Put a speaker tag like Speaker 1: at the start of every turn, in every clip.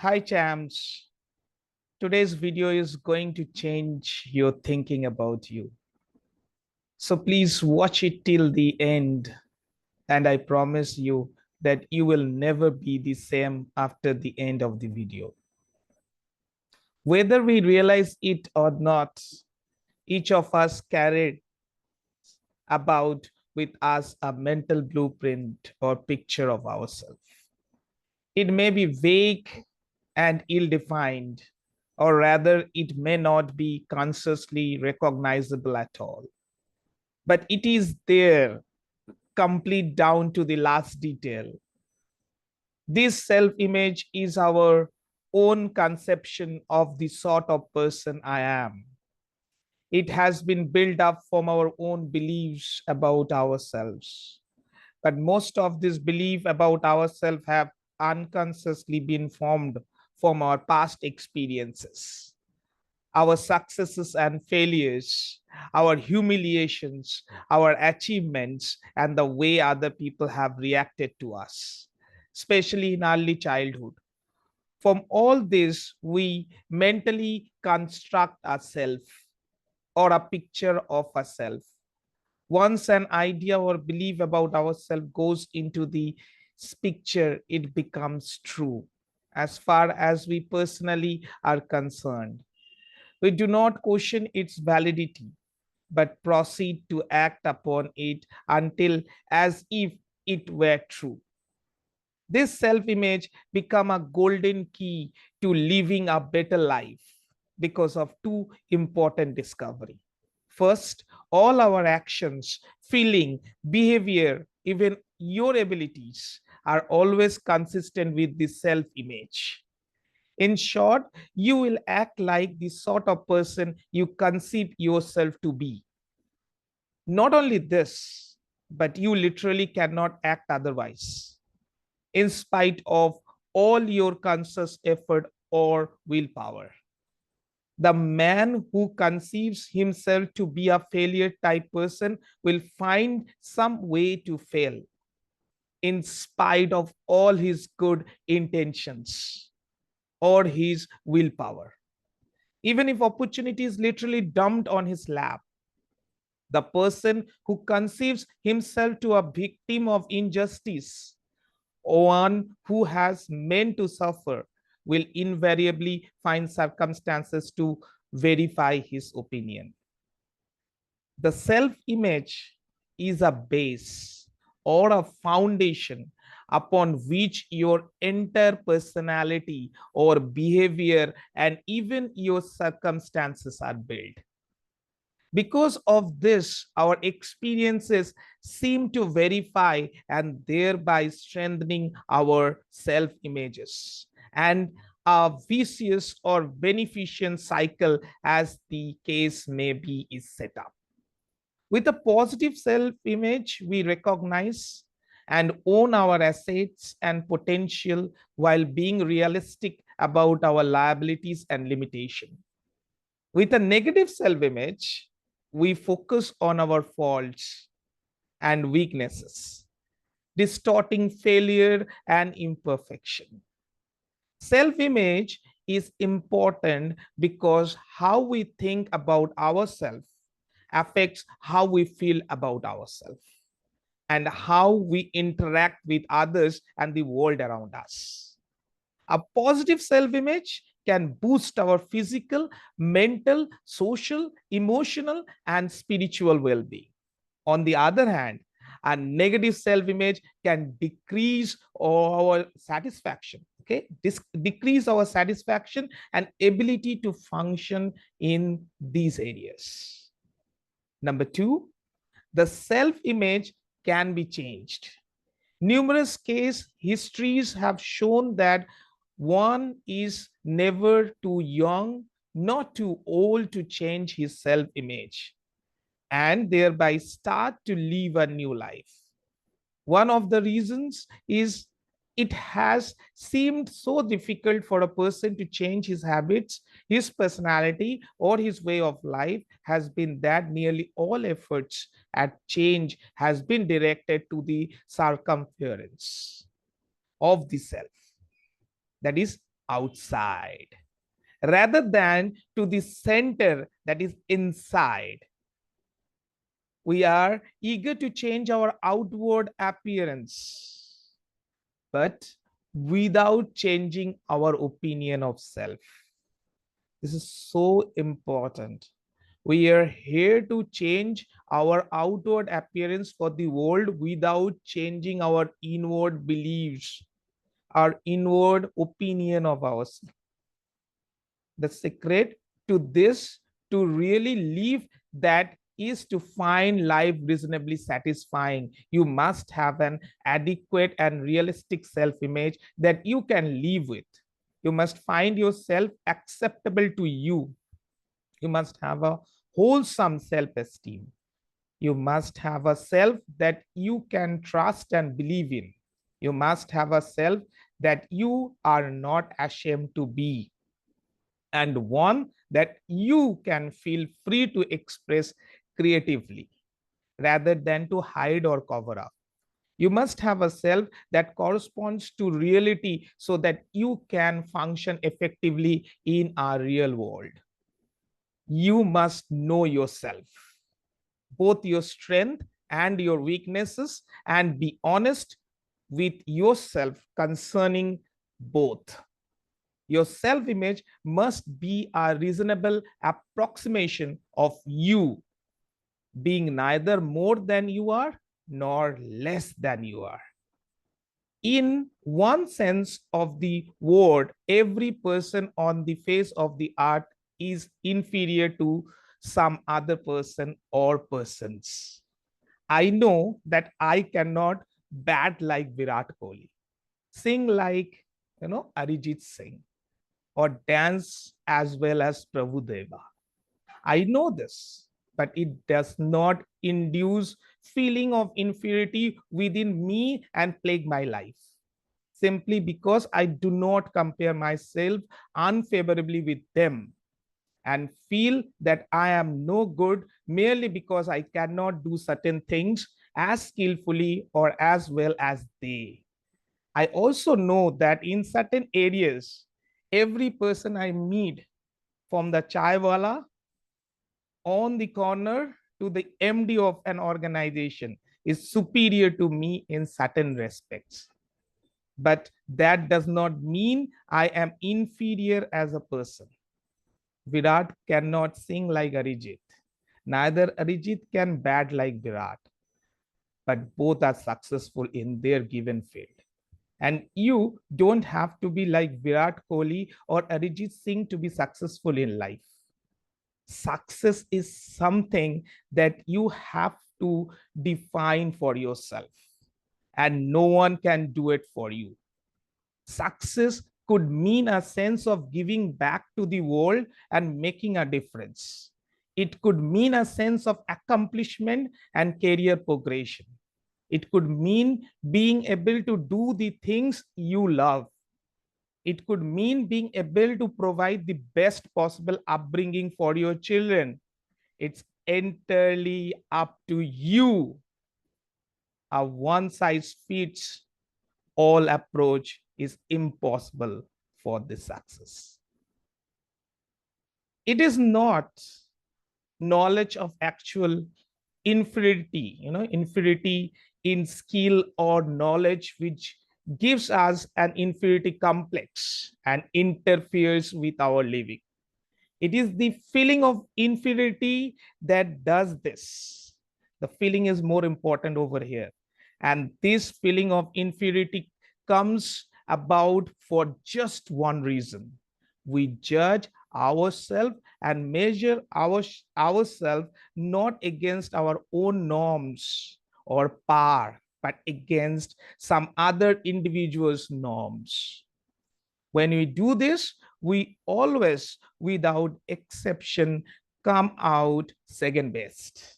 Speaker 1: Hi champs, today's video is going to change your thinking about you. So please watch it till the end and I promise you that you will never be the same after the end of the video. Whether we realize it or not, each of us carried about with us a mental blueprint or picture of ourselves. It may be vague and ill-defined, or rather it may not be consciously recognizable at all. But it is there, complete down to the last detail. This self-image is our own conception of the sort of person I am. It has been built up from our own beliefs about ourselves. But most of this belief about ourselves have unconsciously been formed from our past experiences, our successes and failures, our humiliations, our achievements, and the way other people have reacted to us, especially in early childhood. From all this, we mentally construct ourselves or a picture of ourselves. Once an idea or belief about ourselves goes into the picture, it becomes true as far as we personally are concerned. We do not question its validity, but proceed to act upon it until as if it were true. This self-image become a golden key to living a better life because of two important discovery. First, all our actions, feeling, behavior, even your abilities are always consistent with the self-image. In short, you will act like the sort of person you conceive yourself to be. Not only this, but you literally cannot act otherwise, in spite of all your conscious effort or willpower. The man who conceives himself to be a failure type person will find some way to fail in spite of all his good intentions or his willpower. Even if opportunity is literally dumped on his lap, the person who conceives himself to a victim of injustice, one who has meant to suffer, will invariably find circumstances to verify his opinion. The self-image is a base or a foundation upon which your entire personality or behavior and even your circumstances are built. Because of this, our experiences seem to verify and thereby strengthening our self-images. And a vicious or beneficent cycle, as the case may be, is set up. With a positive self-image, we recognize and own our assets and potential while being realistic about our liabilities and limitations. With a negative self-image, we focus on our faults and weaknesses, distorting failure and imperfection. Self-image is important because how we think about ourselves affects how we feel about ourselves and how we interact with others and the world around us. A positive self-image can boost our physical, mental, social, emotional, and spiritual well-being. On the other hand, a negative self-image can decrease our satisfaction, okay? Decrease our satisfaction and ability to function in these areas. Number two, the self-image can be changed. Numerous case histories have shown that one is never too young, not too old to change his self-image and thereby start to live a new life. One of the reasons is it has seemed so difficult for a person to change his habits, his personality, or his way of life has been that nearly all efforts at change has been directed to the circumference of the self, that is outside rather than to the center that is inside. We are eager to change our outward appearance, but without changing our opinion of self. This is so important. We are here to change our outward appearance for the world without changing our inward beliefs, our inward opinion of ourselves. The secret to this, to really live that, is to find life reasonably satisfying. You must have an adequate and realistic self-image that you can live with. You must find yourself acceptable to you. You must have a wholesome self-esteem. You must have a self that you can trust and believe in. You must have a self that you are not ashamed to be, and one that you can feel free to express creatively rather than to hide or cover up. You must have a self that corresponds to reality so that you can function effectively in our real world. You must know yourself, both your strength and your weaknesses, and be honest with yourself concerning both. Your self-image must be a reasonable approximation of you, being neither more than you are nor less than you are. In one sense of the word, every person on the face of the earth is inferior to some other person or persons. I know that I cannot bat like Virat Kohli, sing like Arijit Singh, or dance as well as Prabhu Deva. I know this, but it does not induce feeling of inferiority within me and plague my life. Simply because I do not compare myself unfavorably with them and feel that I am no good merely because I cannot do certain things as skillfully or as well as they. I also know that in certain areas, every person I meet, from the chaiwala on the corner to the MD of an organization, is superior to me in certain respects. But that does not mean I am inferior as a person. Virat cannot sing like Arijit. Neither Arijit can bat like Virat, but both are successful in their given field. And you don't have to be like Virat Kohli or Arijit Singh to be successful in life. Success is something that you have to define for yourself, and no one can do it for you. Success could mean a sense of giving back to the world and making a difference. It could mean a sense of accomplishment and career progression. It could mean being able to do the things you love. It could mean being able to provide the best possible upbringing for your children. It's entirely up to you. A one size fits all approach is impossible for this success. It is not knowledge of actual inferiority, inferiority in skill or knowledge, which gives us an inferiority complex and interferes with our living. It is the feeling of inferiority that does this. The feeling is more important over here. And this feeling of inferiority comes about for just one reason. We judge ourselves and measure ourselves not against our own norms or power, but against some other individual's norms. When we do this, we always, without exception, come out second best.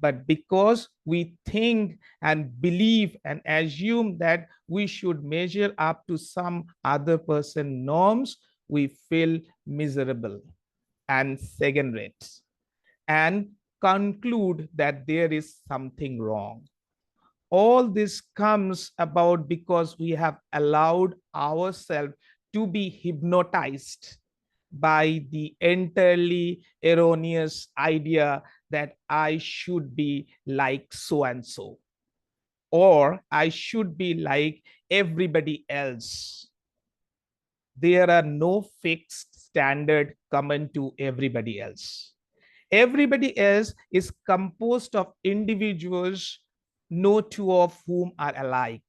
Speaker 1: But because we think and believe and assume that we should measure up to some other person norms, we feel miserable and second rate and conclude that there is something wrong. All this comes about because we have allowed ourselves to be hypnotized by the entirely erroneous idea that I should be like so and so, or I should be like everybody else. There are no fixed standard common to everybody else. Everybody else is composed of individuals, no two of whom are alike.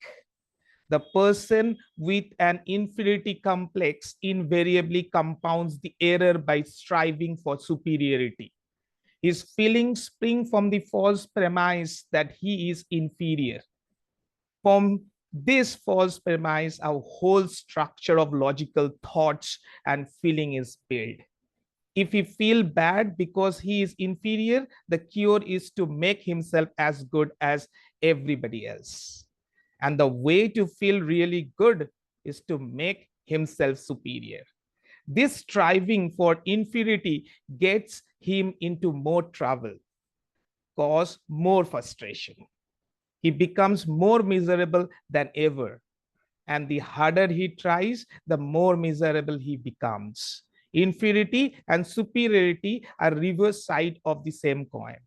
Speaker 1: The person with an inferiority complex invariably compounds the error by striving for superiority. His feelings spring from the false premise that he is inferior. From this false premise, our whole structure of logical thoughts and feeling is built. If he feel bad because he is inferior, the cure is to make himself as good as everybody else. And the way to feel really good is to make himself superior. This striving for inferiority gets him into more trouble, cause more frustration. He becomes more miserable than ever. And the harder he tries, the more miserable he becomes. Inferiority and superiority are reverse side of the same coin.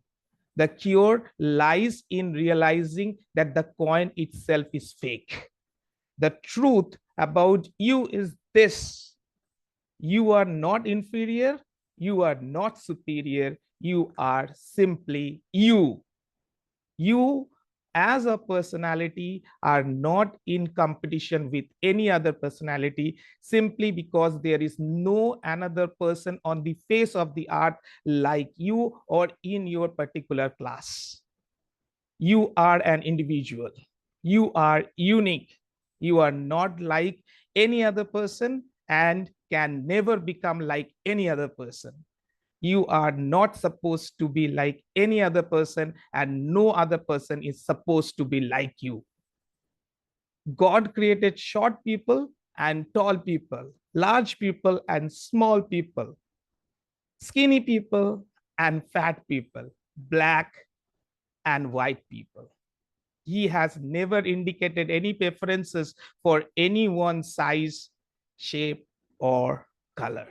Speaker 1: The cure lies in realizing that the coin itself is fake. The truth about you is this: you are not inferior, you are not superior, you are simply you. You as a personality are not in competition with any other personality simply because there is no another person on the face of the earth like you or in your particular class. You are an individual. You are unique. You are not like any other person and can never become like any other person. You are not supposed to be like any other person, and no other person is supposed to be like you. God created short people and tall people, large people and small people, skinny people and fat people, black and white people. He has never indicated any preferences for any one size, shape, or color.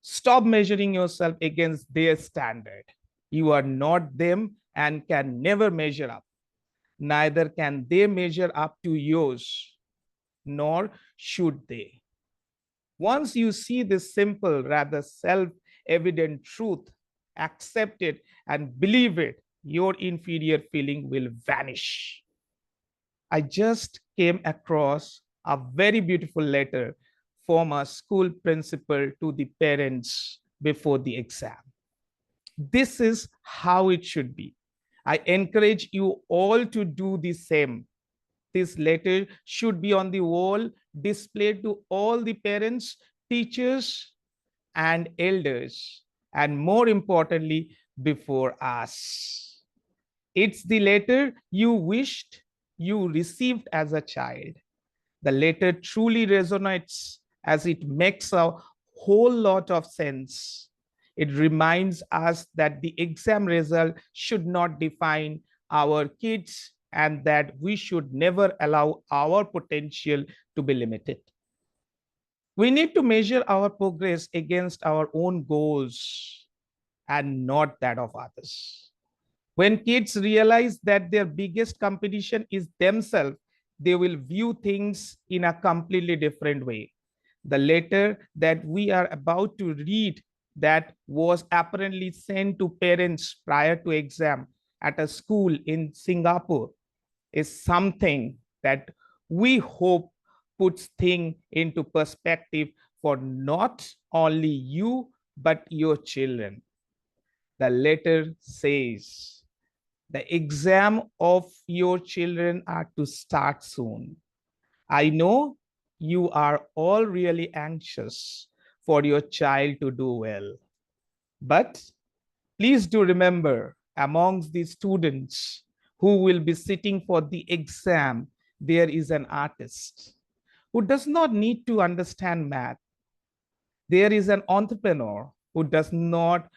Speaker 1: Stop measuring yourself against their standard. You are not them and can never measure up. Neither can they measure up to yours, nor should they. Once you see this simple, rather self evident truth, accept it and believe it, your inferior feeling will vanish. I just came across a very beautiful letter from a school principal to the parents before the exam. This is how it should be. I encourage you all to do the same. This letter should be on the wall, displayed to all the parents, teachers, and elders, and more importantly, before us. It's the letter you wished you received as a child. The letter truly resonates as it makes a whole lot of sense. It reminds us that the exam result should not define our kids and that we should never allow our potential to be limited. We need to measure our progress against our own goals and not that of others. When kids realize that their biggest competition is themselves, they will view things in a completely different way. The letter that we are about to read that was apparently sent to parents prior to exam at a school in Singapore is something that we hope puts things into perspective for not only you but your children. The letter says, the exam of your children are to start soon. I know you are all really anxious for your child to do well. But please do remember, amongst the students who will be sitting for the exam, there is an artist who does not need to understand math. There is an entrepreneur who does not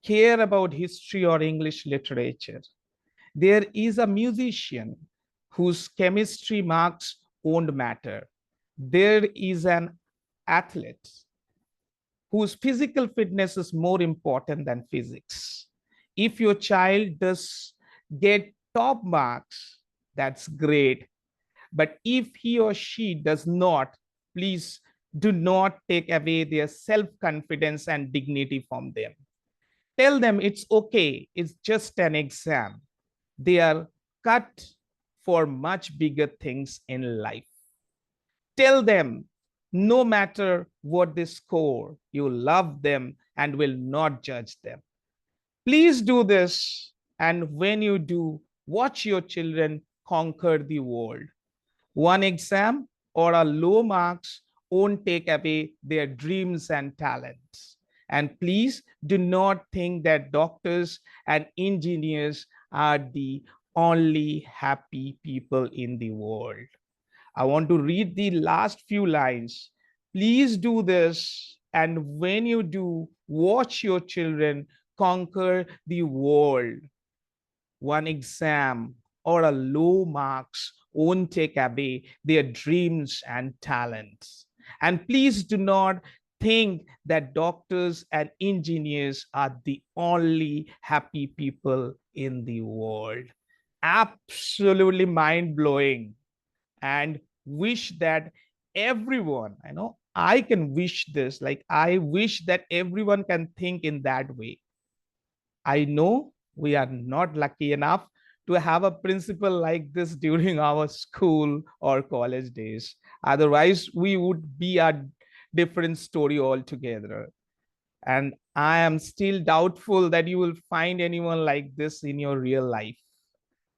Speaker 1: care about history or English literature. There is a musician whose chemistry marks won't matter. There is an athlete whose physical fitness is more important than physics. If your child does get top marks, that's great. But if he or she does not, please do not take away their self confidence and dignity from them. Tell them it's okay, it's just an exam. They are cut for much bigger things in life. Tell them no matter what they score, you love them and will not judge them. Please do this. And when you do, watch your children conquer the world. One exam or a low marks won't take away their dreams and talents. And please do not think that doctors and engineers are the only happy people in the world. I want to read the last few lines. Please do this. And when you do, watch your children conquer the world. One exam or a low marks won't take away their dreams and talents. And please do not think that doctors and engineers are the only happy people in the world. Absolutely mind blowing. And wish that everyone, I know I can wish this, like I wish that everyone can think in that way. I know we are not lucky enough to have a principal like this during our school or college days. Otherwise, we would be a different story altogether. And I am still doubtful that you will find anyone like this in your real life.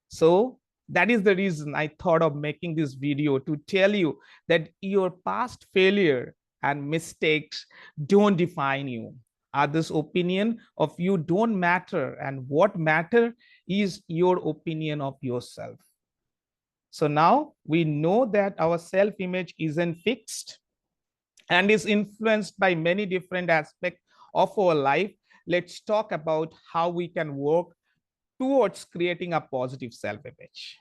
Speaker 1: So that is the reason I thought of making this video to tell you that your past failure and mistakes don't define you. Others' opinion of you don't matter, and what matter is your opinion of yourself. So now we know that our self-image isn't fixed and is influenced by many different aspects of our life. Let's talk about how we can work towards creating a positive self-image.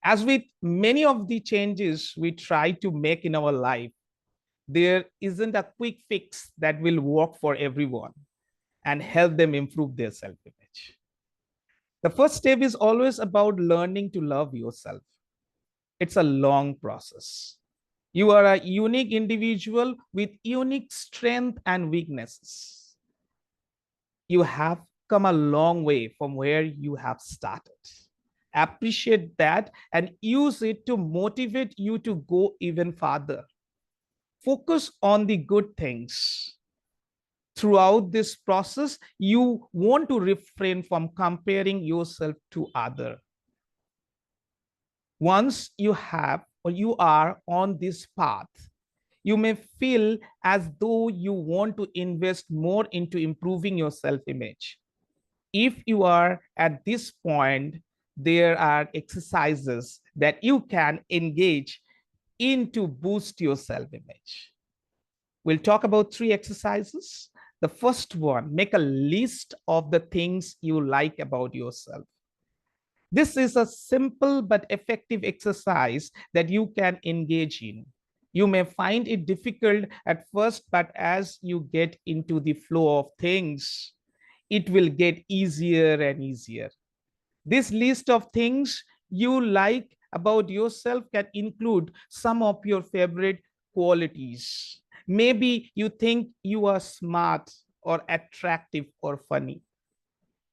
Speaker 1: As with many of the changes we try to make in our life, there isn't a quick fix that will work for everyone and help them improve their self-image. The first step is always about learning to love yourself. It's a long process. You are a unique individual with unique strengths and weaknesses. You have come a long way from where you have started. Appreciate that and use it to motivate you to go even farther. Focus on the good things. Throughout this process, you want to refrain from comparing yourself to others. Once you have or you are on this path, you may feel as though you want to invest more into improving your self-image. If you are at this point, there are exercises that you can engage in to boost your self-image. We'll talk about 3 exercises. The first one, make a list of the things you like about yourself. This is a simple but effective exercise that you can engage in. You may find it difficult at first, but as you get into the flow of things, it will get easier and easier. This list of things you like about yourself can include some of your favorite qualities. Maybe you think you are smart or attractive or funny.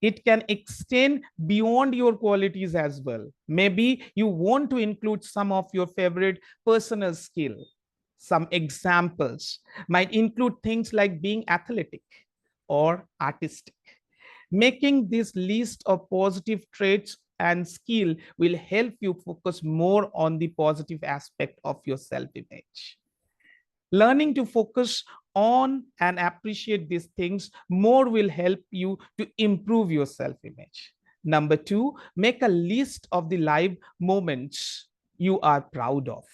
Speaker 1: It can extend beyond your qualities as well. Maybe you want to include some of your favorite personal skill. Some examples might include things like being athletic or artistic. Making this list of positive traits and skill will help you focus more on the positive aspect of your self-image. Learning to focus on and appreciate these things more will help you to improve your self-image. Number 2, make a list of the live moments you are proud of.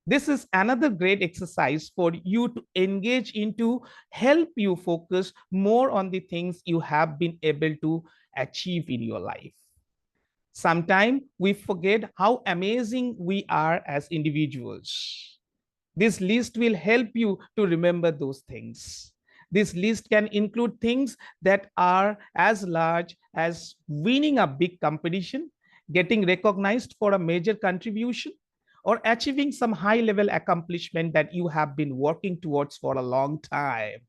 Speaker 1: This is another great exercise for you to engage in to help you focus more on the things you have been able to achieve in your life. Sometimes we forget how amazing we are as individuals. This list will help you to remember those things. This list can include things that are as large as winning a big competition, getting recognized for a major contribution, or achieving some high level accomplishment that you have been working towards for a long time.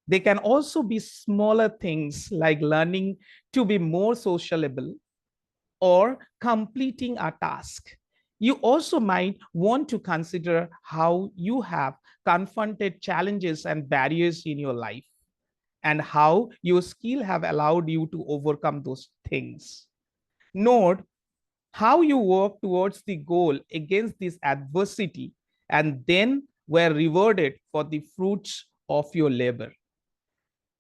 Speaker 1: They can also be smaller things like learning to be more sociable or completing a task. You also might want to consider how you have confronted challenges and barriers in your life and how your skill have allowed you to overcome those things. Note how you work towards the goal against this adversity and then were rewarded for the fruits of your labor.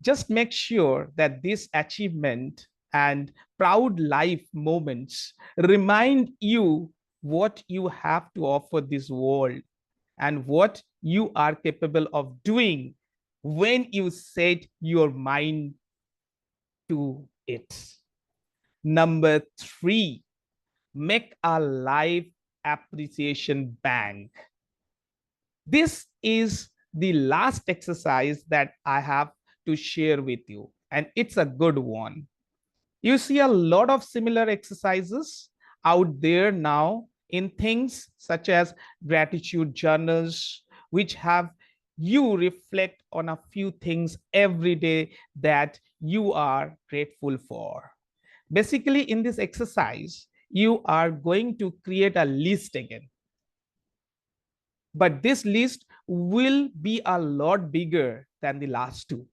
Speaker 1: Just make sure that this achievement and proud life moments remind you what you have to offer this world and what you are capable of doing when you set your mind to it. Number three, make a life appreciation bank. This is the last exercise that I have to share with you, and it's a good one. You see a lot of similar exercises out there now in things such as gratitude journals, which have you reflect on a few things every day that you are grateful for. Basically, in this exercise, you are going to create a list again. But this list will be a lot bigger than the last two.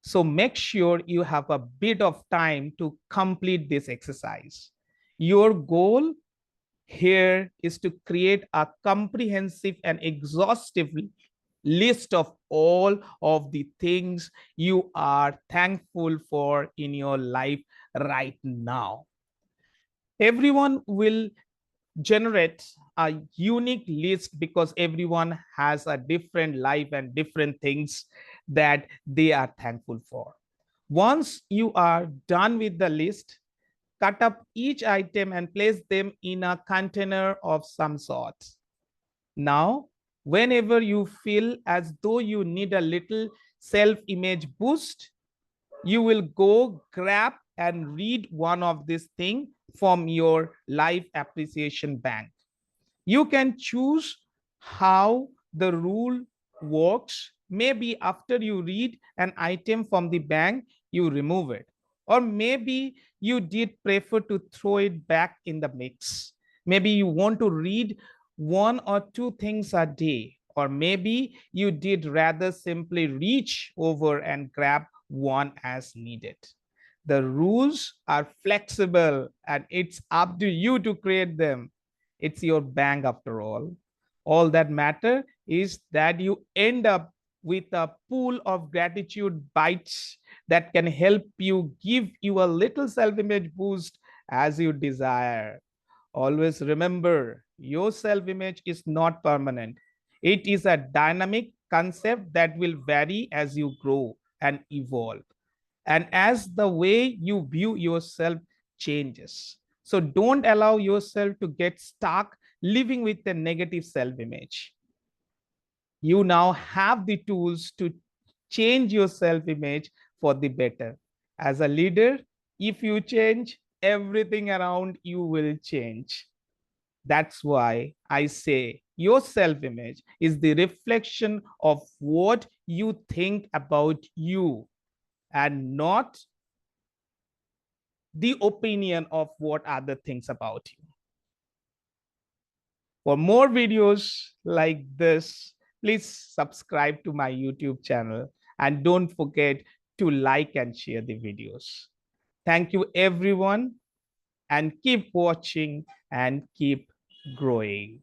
Speaker 1: So make sure you have a bit of time to complete this exercise. Your goal here is to create a comprehensive and exhaustive list of all of the things you are thankful for in your life right now. Everyone will generate a unique list because everyone has a different life and different things that they are thankful for. Once you are done with the list, cut up each item and place them in a container of some sort. Now, whenever you feel as though you need a little self-image boost, you will go grab and read one of these things from your life appreciation bank. You can choose how the rule works. Maybe after you read an item from the bank, you remove it. Or maybe you did prefer to throw it back in the mix. Maybe you want to read one or two things a day. Or maybe you did rather simply reach over and grab one as needed. The rules are flexible and it's up to you to create them. It's your bank after all. All that matter is that you end up with a pool of gratitude bites that can help you give you a little self-image boost as you desire. Always remember, your self-image is not permanent. It is a dynamic concept that will vary as you grow and evolve and as the way you view yourself changes. So don't allow yourself to get stuck living with a negative self-image. You now have the tools to change your self-image for the better. As a leader, if you change, everything around you will change. That's why I say your self-image is the reflection of what you think about you and not the opinion of what other thinks about you. For more videos like this, please subscribe to my YouTube channel and don't forget to like and share the videos. Thank you, everyone, and keep watching and keep growing.